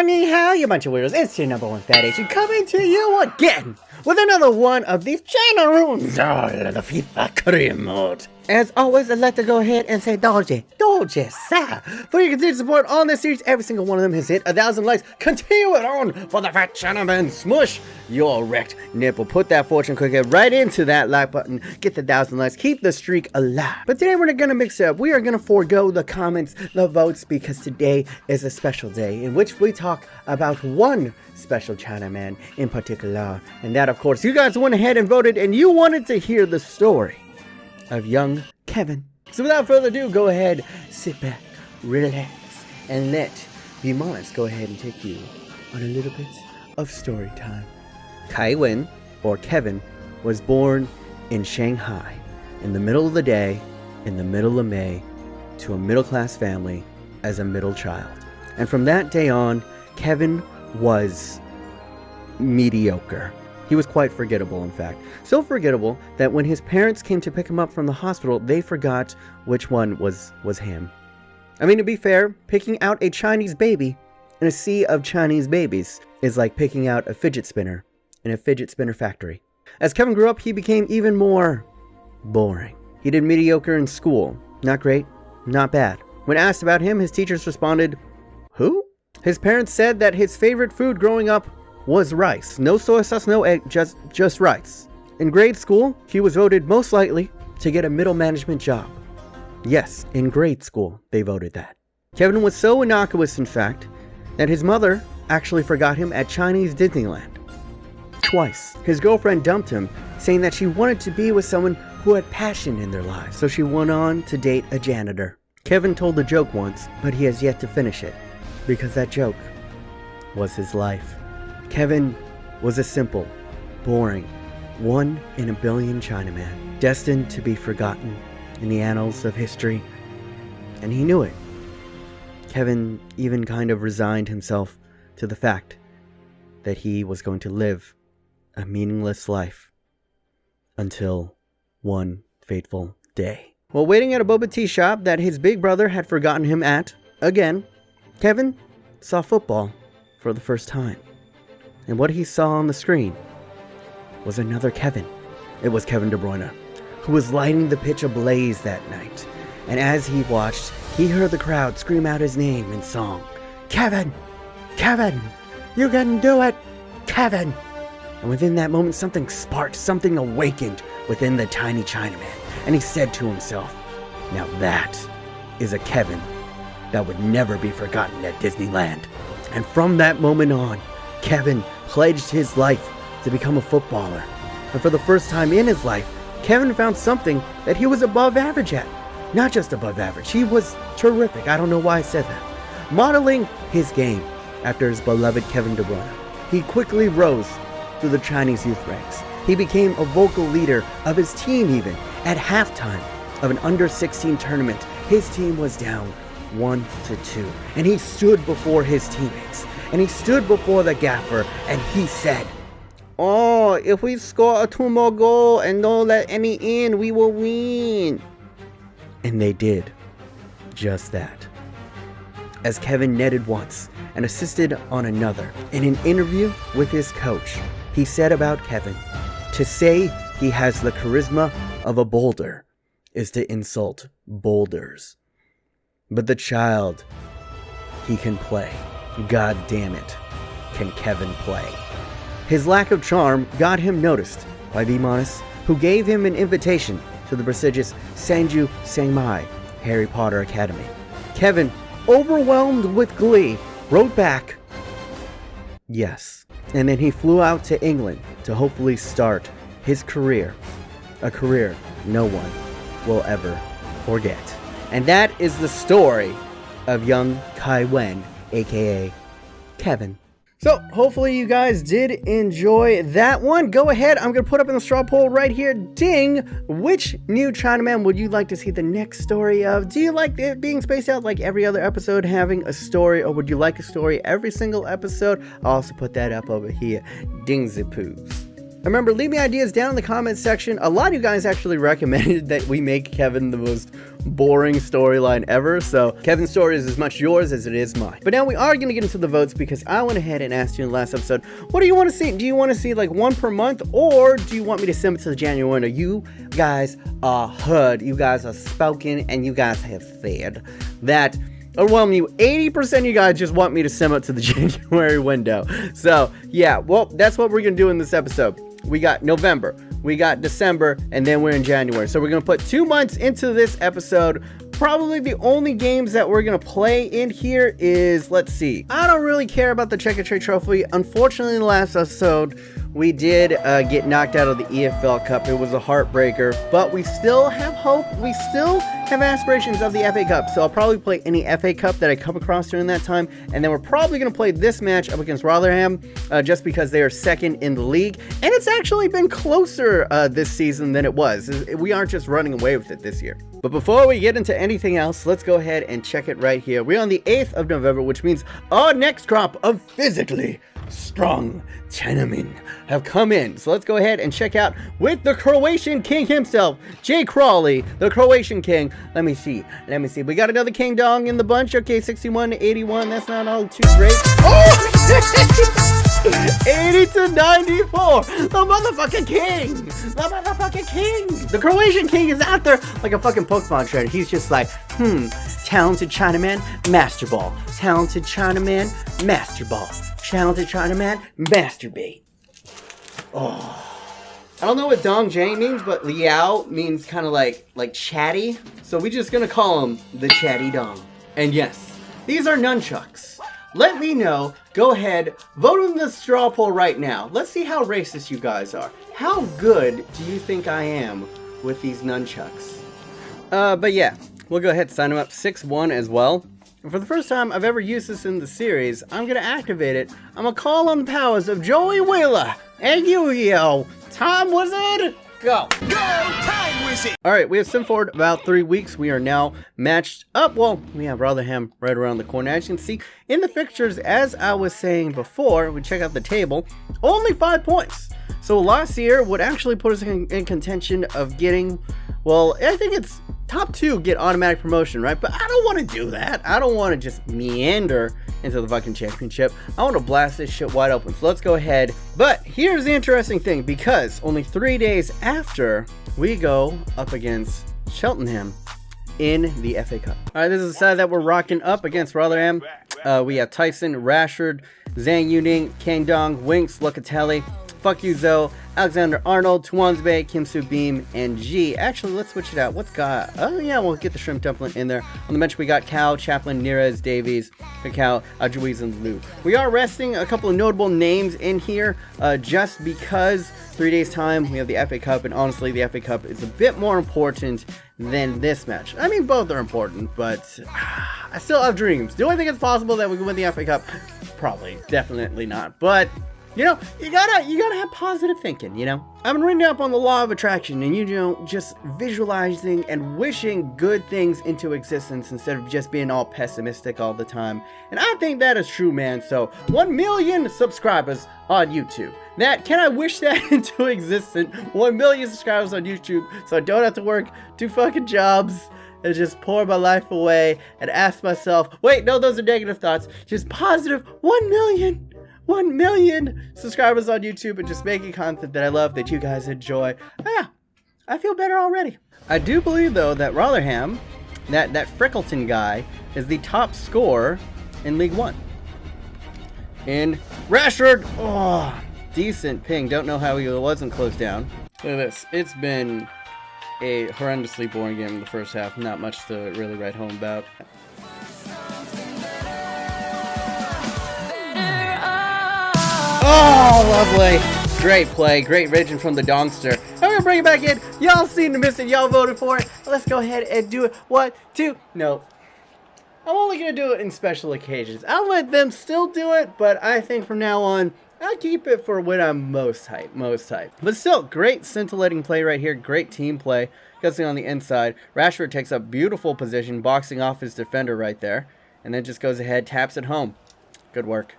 Ni hao, you bunch of weirdos. It's your number one fat Asian coming to you again with another one of these China rules. All of the FIFA Korean mode. As always, I'd like to go ahead and say doji sa. For your continued support on this series, every single one of them has hit 1,000 likes. Continue it on for the fat Chinaman. Smush your wrecked nipple. Put that fortune cookie right into that like button. Get the 1,000 likes. Keep the streak alive. But today we're gonna mix it up. We are gonna forego the comments, the votes, because today is a special day in which we talk about one special Chinaman in particular. And that, of course, you guys went ahead and voted, and you wanted to hear the story of young Kevin. So without further ado, go ahead, sit back, relax, and let the Monas go ahead and take you on a little bit of story time. Kai Wen, or Kevin, was born in Shanghai in the middle of the day, in the middle of May, to a middle-class family as a middle child. And from that day on, Kevin was mediocre. He was quite forgettable, in fact. So forgettable that when his parents came to pick him up from the hospital, they forgot which one was him. I mean, to be fair, picking out a Chinese baby in a sea of Chinese babies is like picking out a fidget spinner in a fidget spinner factory. As Kevin grew up, he became even more boring. He did mediocre in school. Not great, not bad. When asked about him, his teachers responded, "Who?" His parents said that his favorite food growing up was rice. No soy sauce, no egg, just rice. In grade school, he was voted most likely to get a middle management job. Yes, in grade school, they voted that. Kevin was so innocuous, in fact, that his mother actually forgot him at Chinese Disneyland. Twice. His girlfriend dumped him, saying that she wanted to be with someone who had passion in their lives, so she went on to date a janitor. Kevin told the joke once, but he has yet to finish it, because that joke was his life. Kevin was a simple, boring, one in a billion Chinaman, destined to be forgotten in the annals of history, and he knew it. Kevin even kind of resigned himself to the fact that he was going to live a meaningless life until one fateful day. While waiting at a boba tea shop that his big brother had forgotten him at, again, Kevin saw football for the first time. And what he saw on the screen was another Kevin. It was Kevin De Bruyne, who was lighting the pitch ablaze that night. And as he watched, he heard the crowd scream out his name in song. "Kevin! Kevin! You can do it! Kevin!" And within that moment, something sparked, something awakened within the tiny Chinaman. And he said to himself, "Now that is a Kevin that would never be forgotten at Disneyland." And from that moment on, Kevin pledged his life to become a footballer. And for the first time in his life, Kevin found something that he was above average at. Not just above average, he was terrific. I don't know why I said that. Modeling his game after his beloved Kevin De Bruyne, he quickly rose through the Chinese youth ranks. He became a vocal leader of his team even. At halftime of an under-16 tournament, his team was down 1-2. And he stood before his teammates. And he stood before the gaffer and he said, "Oh, if we score a 2 more goal and don't let any in, we will win." And they did just that. As Kevin netted once and assisted on another, in an interview with his coach, he said about Kevin, "To say he has the charisma of a boulder is to insult boulders. But the child, he can play. God damn it, can Kevin play." His lack of charm got him noticed by the Monas, who gave him an invitation to the prestigious Sanju Sangmai Harry Potter Academy. Kevin, overwhelmed with glee, wrote back, "Yes." And then he flew out to England to hopefully start his career, a career no one will ever forget. And that is the story of young Kai Wen, aka Kevin. So hopefully you guys did enjoy that one. Go ahead, I'm going to put up in the straw poll right here. Ding! Which new Chinaman would you like to see the next story of? Do you like it being spaced out like every other episode, having a story, or would you like a story every single episode? I'll also put that up over here. Ding the poos. Remember, leave me ideas down in the comments section. A lot of you guys actually recommended that we make Kevin the most boring storyline ever, so Kevin's story is as much yours as it is mine. But now we are going to get into the votes because I went ahead and asked you in the last episode, what do you want to see? Do you want to see like one per month, or do you want me to send it to the January winner? You guys are heard, you guys are spoken, and you guys have said that overwhelming you 80% of you guys just want me to sim it to the January window. So yeah, well, that's what we're gonna do in this episode. We got November, we got December, and then we're in January. So we're gonna put 2 months into this episode. Probably the only games that we're gonna play in here is, let's see, I don't really care about the Check and Trade Trophy. Unfortunately, in the last episode we did get knocked out of the EFL Cup. It was a heartbreaker, but we still have hope. We still have aspirations of the FA Cup, so I'll probably play any FA Cup that I come across during that time, and then we're probably going to play this match up against Rotherham, just because they are second in the league, and it's actually been closer this season than it was. We aren't just running away with it this year. But before we get into anything else, let's go ahead and check it right here. We're on the 8th of November, which means our next crop of physically strong Chinamen have come in. So let's go ahead and check out with the Croatian king himself, Jay Crawley, the Croatian king. Let me see. We got another King Dong in the bunch. Okay, 61 to 81. That's not all too great. Oh! 80 to 94. The motherfucking king. The motherfucking king. The Croatian king is out there like a fucking Pokemon trainer. He's just like, talented Chinaman, Master Ball. Talented Chinaman, Master Ball. Talented Chinaman, masturbate. Oh. I don't know what Dong Jang means, but Liao means kind of like chatty. So we're just gonna call him the Chatty Dong. And yes, these are nunchucks. Let me know. Go ahead, vote in the straw poll right now. Let's see how racist you guys are. How good do you think I am with these nunchucks? But yeah, we'll go ahead and sign them up 6-1 as well. And for the first time I've ever used this in the series, I'm going to activate it. I'm going to call on the powers of Joey Wheeler and Yu-Gi-Oh! Time Wizard, go! Go, Time Wizard! Alright, we have sim forward about 3 weeks. We are now matched up. Well, we have Rotherham right around the corner. As you can see in the fixtures, as I was saying before, we check out the table, only 5 points. So last year would actually put us in contention of getting, well, I think it's top 2 get automatic promotion, right? But I don't want to do that. I don't want to just meander into the fucking championship. I want to blast this shit wide open. So let's go ahead. But here's the interesting thing, because only 3 days after we go up against Cheltenham in the FA Cup. All right, this is the side that we're rocking up against Rotherham. We have Tyson, Rashford, Zhang Yuning, Kang Dong, Winks, Locatelli, Fuck You Zoe, Alexander Arnold, Twansbe, Kim Soo Beam, and G. Actually, let's switch it out. What's got? Oh yeah, we'll get the shrimp dumpling in there. On the bench, we got Cal, Chaplin, Neres, Davies, Kakao, Adjuiz, and Lou. We are resting a couple of notable names in here, just because 3 days time we have the FA Cup, and honestly, the FA Cup is a bit more important than this match. I mean, both are important, but I still have dreams. Do I think it's possible that we can win the FA Cup? Probably, definitely not. But you know, you gotta have positive thinking, you know? I've been reading up on the law of attraction, and you know, just visualizing and wishing good things into existence instead of just being all pessimistic all the time. And I think that is true, man. So 1 million subscribers on YouTube. Can I wish that into existence? 1 million subscribers on YouTube, so I don't have to work 2 fucking jobs and just pour my life away and ask myself, wait, no, those are negative thoughts. Just positive 1 million. 1 million subscribers on YouTube and just making content that I love, that you guys enjoy. Oh, yeah, I feel better already. I do believe, though, that Rotherham, that Frickleton guy, is the top scorer in League One. In Rashford, oh, decent ping. Don't know how he wasn't closed down. Look at this. It's been a horrendously boring game in the first half. Not much to really write home about. Oh, lovely. Great play. Great vision from the Dongster. I'm going to bring it back in. Y'all seen to miss it. Y'all voted for it. Let's go ahead and do it. 1, 2. No. I'm only going to do it in special occasions. I'll let them still do it, but I think from now on, I'll keep it for when I'm most hype. But still, great scintillating play right here. Great team play. Guessing on the inside. Rashford takes up beautiful position, boxing off his defender right there. And then just goes ahead, taps it home. Good work.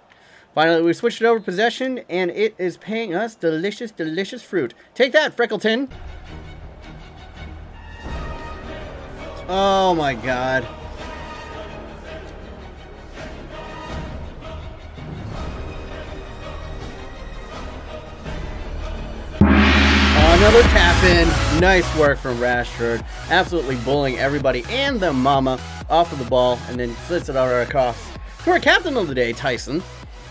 Finally, we switched it over to possession, and it is paying us delicious, delicious fruit. Take that, Freckleton. Oh my god. Another tap in. Nice work from Rashford. Absolutely bullying everybody and the mama off of the ball, and then slits it over across to our captain of the day, Tyson.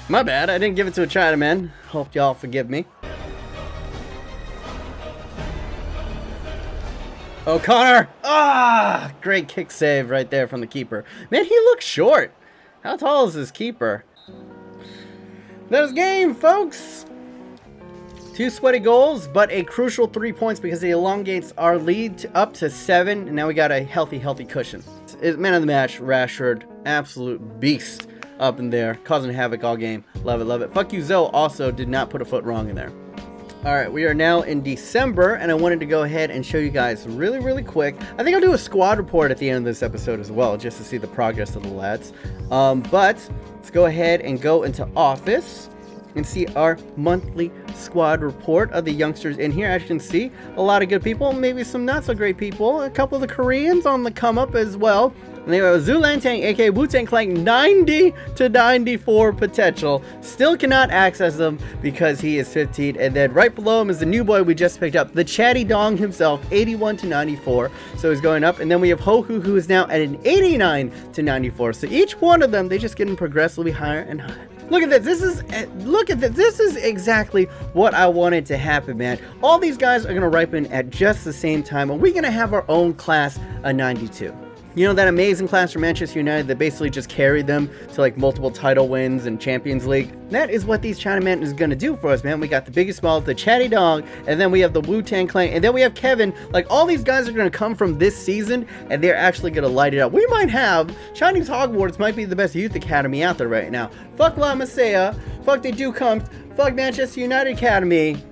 My bad, I didn't give it to a Chinaman. Hope y'all forgive me. O'Connor! Ah! Great kick save right there from the keeper. Man, he looks short. How tall is this keeper? That's game, folks! 2 sweaty goals, but a crucial 3 points because it elongates our lead up to 7. And now we got a healthy cushion. Man of the match, Rashford. Absolute beast up in there, causing havoc all game. Love it, love it. Fuck you, Zoe also did not put a foot wrong in there. Alright, we are now in December, and I wanted to go ahead and show you guys really quick. I think I'll do a squad report at the end of this episode as well, just to see the progress of the lads. But let's go ahead and go into office and see our monthly squad report of the youngsters in here. As you can see, a lot of good people, maybe some not so great people. A couple of the Koreans on the come up as well. And they have Zulantang, aka Wu-Tang Clan, 90 to 94 potential. Still cannot access him because he is 15. And then right below him is the new boy we just picked up, the Chatty Dong himself, 81 to 94. So he's going up. And then we have Hohu, who is now at an 89 to 94. So each one of them, they just getting progressively higher and higher. Look at this. Look at this. This is exactly what I wanted to happen, man. All these guys are going to ripen at just the same time, and we're going to have our own class of 92. You know, that amazing class from Manchester United that basically just carried them to like multiple title wins and Champions League? That is what these Chinaman is going to do for us, man. We got the biggest small, the Chatty Dog, and then we have the Wu-Tang Clan, and then we have Kevin. Like, all these guys are going to come from this season, and they're actually going to light it up. We might have, Chinese Hogwarts might be the best youth academy out there right now. Fuck La Masia, fuck the Ducombe, fuck Manchester United Academy,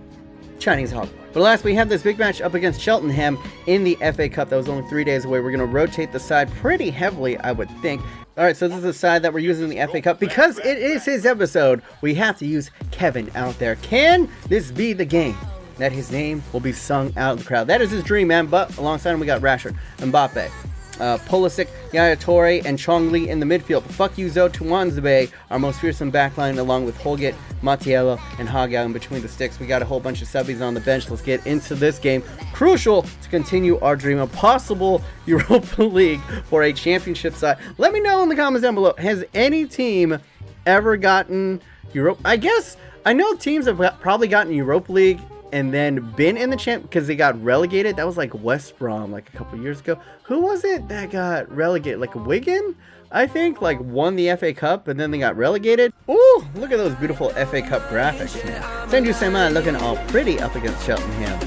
Chinese Hogwarts. But last, we have this big match up against Cheltenham in the FA Cup. That was only 3 days away. We're going to rotate the side pretty heavily, I would think. Alright, so this is the side that we're using in the FA Cup. Because it is his episode, we have to use Kevin out there. Can this be the game that his name will be sung out of the crowd? That is his dream, man. But alongside him, we got Rashford, Mbappe, Pulisic, Yaya Toure, and Chong Li in the midfield. Fuck you, Zo Tuanzebe, our most fearsome backline, along with Holgate, Matiello, and Haga in between the sticks. We got a whole bunch of subbies on the bench. Let's get into this game. Crucial to continue our dream of possible Europa League for a championship side. Let me know in the comments down below. Has any team ever gotten Europa? I guess I know teams have probably gotten Europa League and then been in the champ because they got relegated. That was like West Brom like a couple years ago. Who was it that got relegated? Like Wigan, I think, like won the FA Cup and then they got relegated. Ooh, look at those beautiful FA Cup graphics, man. Sanju Seman looking all pretty up against Cheltenham.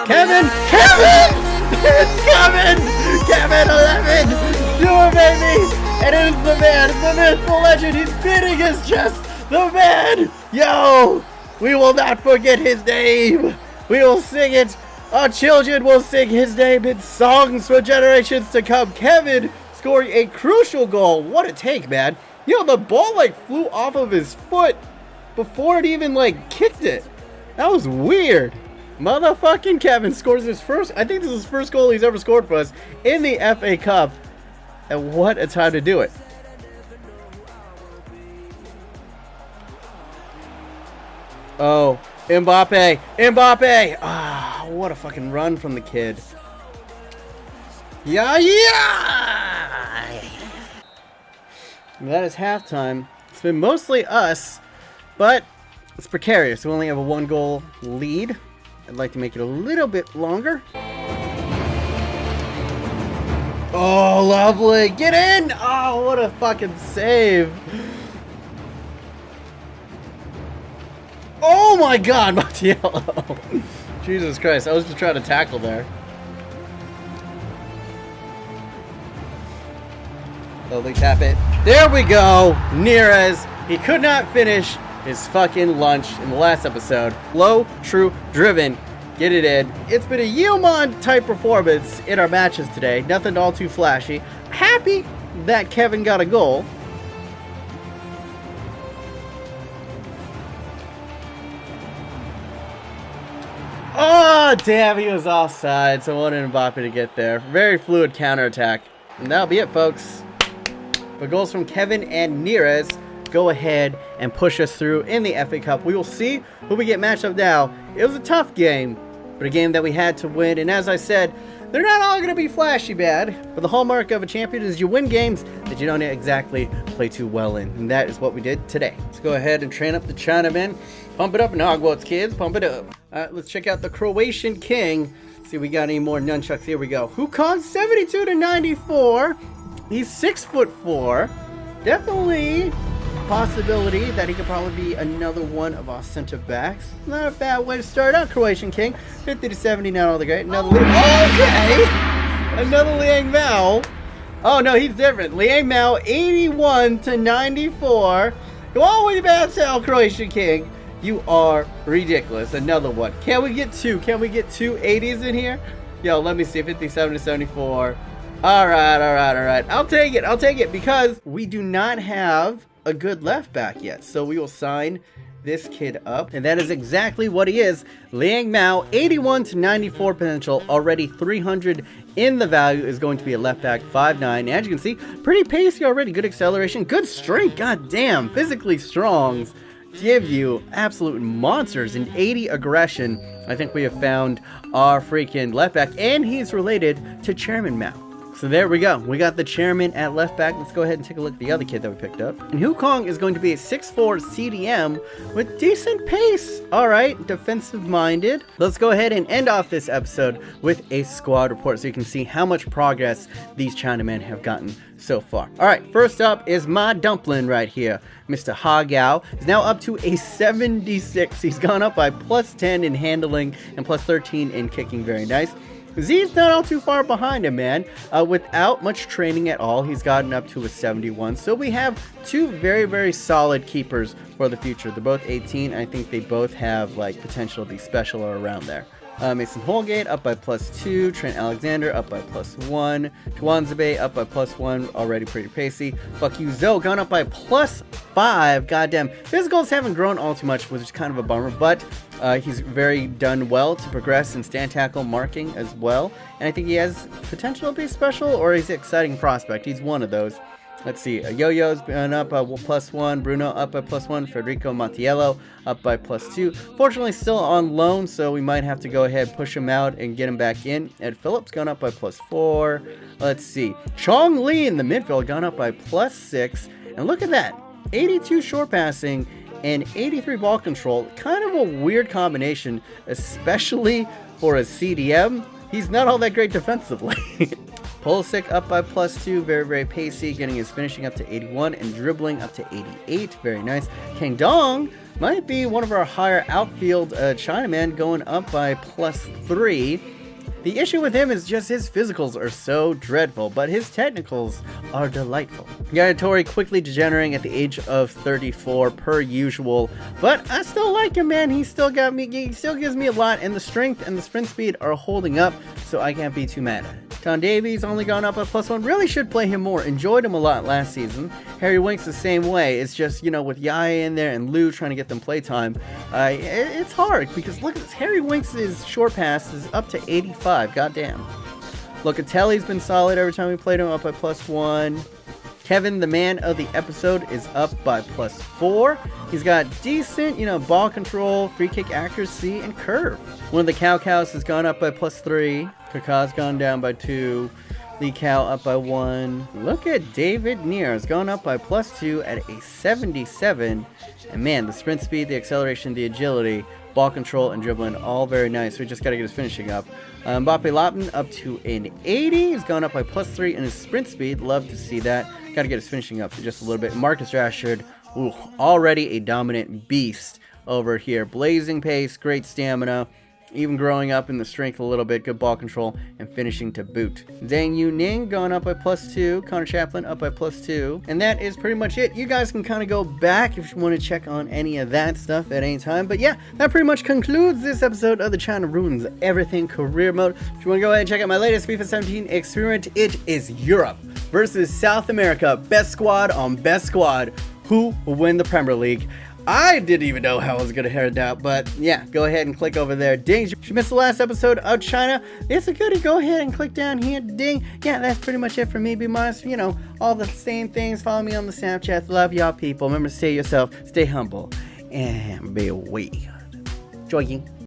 Kevin! It's Kevin! Kevin 11! Do it, baby! And it is the man, the myth, the legend. He's beating his chest. The man! Yo! We will not forget his name. We will sing it. Our children will sing his name in songs for generations to come. Kevin scoring a crucial goal. What a take, man. Yo, the ball like flew off of his foot before it even like kicked it. That was weird. Motherfucking Kevin scores his first, I think this is his first goal he's ever scored for us in the FA Cup. And what a time to do it. Oh, Mbappe. Mbappe. Ah, what a fucking run from the kid. Yeah. That is halftime. It's been mostly us, but it's precarious. We only have a 1-goal lead. I'd like to make it a little bit longer. Oh, lovely. Get in. Oh, what a fucking save. Oh my god, Matiello. Jesus Christ, I was just trying to tackle there. Lovely, tap it. There we go. Neres. He could not finish his fucking lunch in the last episode. Low, true, driven. Get it in. It's been a Yeoman type performance in our matches today. Nothing all too flashy. Happy that Kevin got a goal. Oh, damn, he was offside, so I wanted Mbappe to get there. Very fluid counterattack. And that'll be it, folks. But goals from Kevin and Neres go ahead and push us through in the FA Cup. We will see who we get matched up now. It was a tough game, but a game that we had to win. And as I said, they're not all going to be flashy bad, but the hallmark of a champion is you win games that you don't exactly play too well in. And that is what we did today. Let's go ahead and train up the Chinaman. Pump it up in Hogwarts, kids. Pump it up. All right, let's check out the Croatian King. See if we got any more nunchucks. Here we go. Hukan, 72 to 94. He's 6'4". Definitely a possibility that he could probably be another one of our center backs. Not a bad way to start out, Croatian King. 50 to 70, not all the great. Another okay! Another Liang Mao. Oh no, he's different. Liang Mao, 81 to 94. Go all the way to bad sale, Croatian King. You are ridiculous. Another one. Can we get two? Can we get two 80s in here? Yo, let me see. 57 to 74. Alright. I'll take it because we do not have a good left back yet. So we will sign this kid up. And that is exactly what he is. Liang Mao, 81 to 94 potential. Already 300 in the value, is going to be a left back, 5'9". As you can see, pretty pacey already. Good acceleration. Good strength. God damn. Physically strong. Give you absolute monsters. And 80 aggression. I think we have found our freaking left back. And he's related to Chairman Mao. So there we go. We got the Chairman at left back. Let's go ahead and take a look at the other kid that we picked up. And Hukong is going to be a 6'4" CDM with decent pace. All right, defensive-minded. Let's go ahead and end off this episode with a squad report so you can see how much progress these Chinamen have gotten so far. All right, first up is my dumpling right here. Mr. Ha Gao is now up to a 76. He's gone up by +10 in handling and +13 in kicking. Very nice. Z's not all too far behind him, man. Without much training at all, he's gotten up to a 71. So we have two very, very solid keepers for the future. They're both 18. I think they both have like potential to be special or around there. Mason Holgate up by +2. Trent Alexander up by +1. Tuanzebe up by +1. Already pretty pacey. Fuck you, Zoe gone up by +5. Goddamn. Physicals haven't grown all too much, which is kind of a bummer, but he's very done well to progress in stand tackle marking as well. And I think he has potential to be special, or he's an exciting prospect. He's one of those. Let's see, Yo-Yo's been up by +1, Bruno up by +1, Federico Mattiello up by +2. Fortunately, still on loan, so we might have to go ahead, push him out, and get him back in. Ed Phillips gone up by +4. Let's see, Chong Lee in the midfield gone up by +6. And look at that, 82 short passing and 83 ball control. Kind of a weird combination, especially for a CDM. He's not all that great defensively. Pulisic up by +2, very, very pacey, getting his finishing up to 81 and dribbling up to 88. Very nice. Kang Dong might be one of our higher outfield Chinaman, going up by +3. The issue with him is just his physicals are so dreadful, but his technicals are delightful. Yaya quickly degenerating at the age of 34 per usual, but I still like him, man. He still gives me a lot, and the strength and the sprint speed are holding up, so I can't be too mad at it. Tom Davies only gone up by +1. Really should play him more. Enjoyed him a lot last season. Harry Winks the same way. It's just, you know, with Yaya in there and Lou trying to get them playtime, it's hard because look at this. Harry Winks' short pass is up to 85. Goddamn. Locatelli's been solid every time we played him, up by +1. Kevin, the man of the episode, is up by +4. He's got decent, you know, ball control, free kick accuracy, and curve. One of the Cows has gone up by +3. Kaka's gone down by 2. Lee Cow up by 1. Look at David Neer. Has gone up by +2 at a 77. And man, the sprint speed, the acceleration, the agility, ball control, and dribbling, all very nice. We just got to get his finishing up. Mbappe Lopton up to an 80. He's gone up by +3 in his sprint speed. Love to see that. Got to get his finishing up just a little bit. Marcus Rashford, already a dominant beast over here. Blazing pace, great stamina. even growing up in the strength a little bit, good ball control, and finishing to boot. Zhang Yuning going up by +2, Connor Chaplin up by +2, and that is pretty much it. You guys can kind of go back if you want to check on any of that stuff at any time, but yeah, that pretty much concludes this episode of the China Ruins Everything Career Mode. If you want to go ahead and check out my latest FIFA 17 experiment, it is Europe versus South America, best squad on best squad. Who will win the Premier League? I didn't even know how I was gonna head out, but yeah, go ahead and click over there. Ding, if you missed the last episode of China, it's a goodie. Go ahead and click down here. Ding. Yeah, that's pretty much it for me. Be modest, you know, all the same things. Follow me on the Snapchat. Love y'all people. Remember to stay yourself, stay humble, and be weird. Jogging.